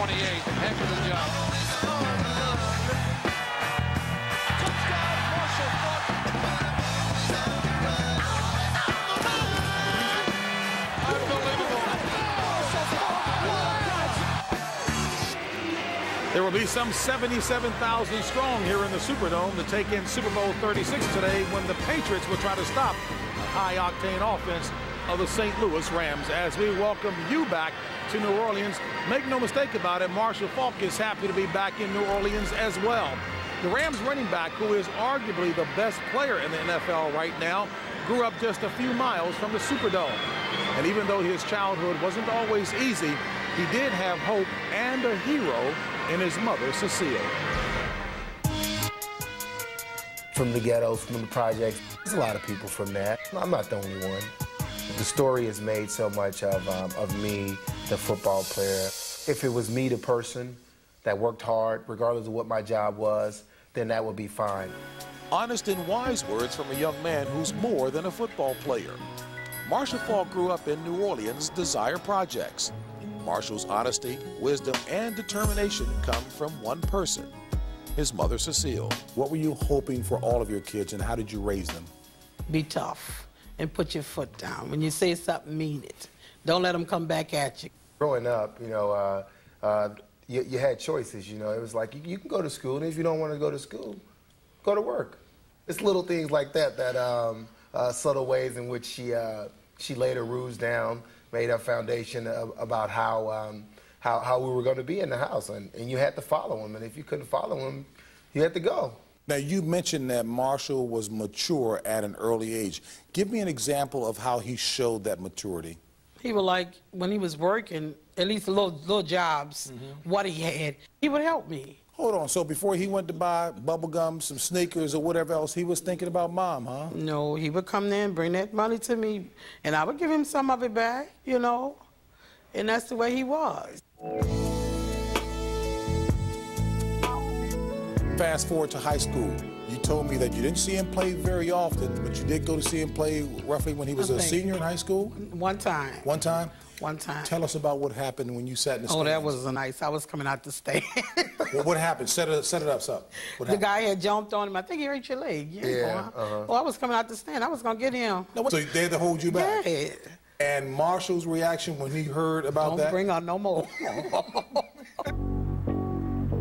28. Heck of a job. Touchdown, Marshall Faulk. Unbelievable. There will be some 77,000 strong here in the Superdome to take in Super Bowl 36 today when the Patriots will try to stop the high-octane offense of the St. Louis Rams. As we welcome you back to New Orleans, make no mistake about it, Marshall Faulk is happy to be back in New Orleans as well. The Rams running back, who is arguably the best player in the NFL right now, grew up just a few miles from the Superdome. And even though his childhood wasn't always easy, he did have hope and a hero in his mother, Cecile. From the ghettos, from the projects, there's a lot of people from that. I'm not the only one. The story has made so much of me, the football player. If it was me, the person that worked hard, regardless of what my job was, then that would be fine. Honest and wise words from a young man who's more than a football player. Marshall Faulk grew up in New Orleans' Desire Projects. Marshall's honesty, wisdom, and determination come from one person, his mother, Cecile. What were you hoping for all of your kids, and how did you raise them? Be tough and put your foot down. When you say something, mean it. Don't let them come back at you. Growing up, you know, you had choices, you know. It was like, you can go to school, and if you don't want to go to school, go to work. It's little things like that, subtle ways in which she laid her rules down, made a foundation about how we were going to be in the house, and you had to follow them, and if you couldn't follow them, you had to go. Now, you mentioned that Marshall was mature at an early age. Give me an example of how he showed that maturity. He would, like, when he was working, at least little jobs, what he had, he would help me. Hold on, so before he went to buy bubble gum, some sneakers, or whatever else, he was thinking about mom, huh? No, he would come there and bring that money to me, and I would give him some of it back, you know, and that's the way he was. Fast forward to high school. You told me that you didn't see him play very often, but you did go to see him play roughly when he was a senior in high school? One time. One time? One time. Tell us about what happened when you sat in the stands. Oh, that was nice. I was coming out the stand. Well, what happened? Set it up, son. The guy had jumped on him. I think he hurt your leg. Yeah. Well, I was coming out the stand. I was going to get him. No, so they had to hold you back? Yeah. And Marshall's reaction when he heard about that? Don't bring on no more.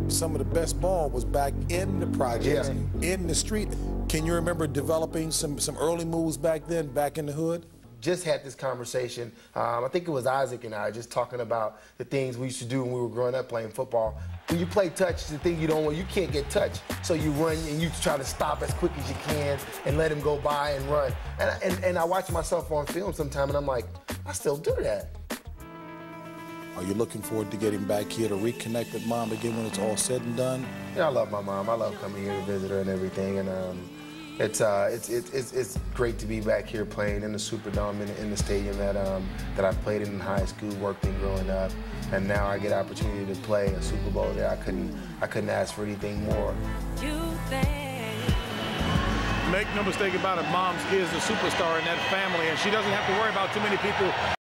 Some of the best ball was back in the projects, in the street. Can you remember developing some early moves back then, back in the hood? Just had this conversation, I think it was Isaac and I, just talking about the things we used to do when we were growing up playing football. When you play touch, the thing you can't get touched. So you run and you try to stop as quick as you can and let him go by and run. And I watch myself on film sometime and I'm like, I still do that. Are you looking forward to getting back here to reconnect with mom again when it's all said and done? Yeah, I love my mom. I love coming here to visit her and everything. And it's great to be back here playing in the Superdome in the stadium that I played in high school, worked in growing up, and now I get opportunity to play a Super Bowl there. I couldn't ask for anything more. Make no mistake about it, Mom's is the superstar in that family, and she doesn't have to worry about too many people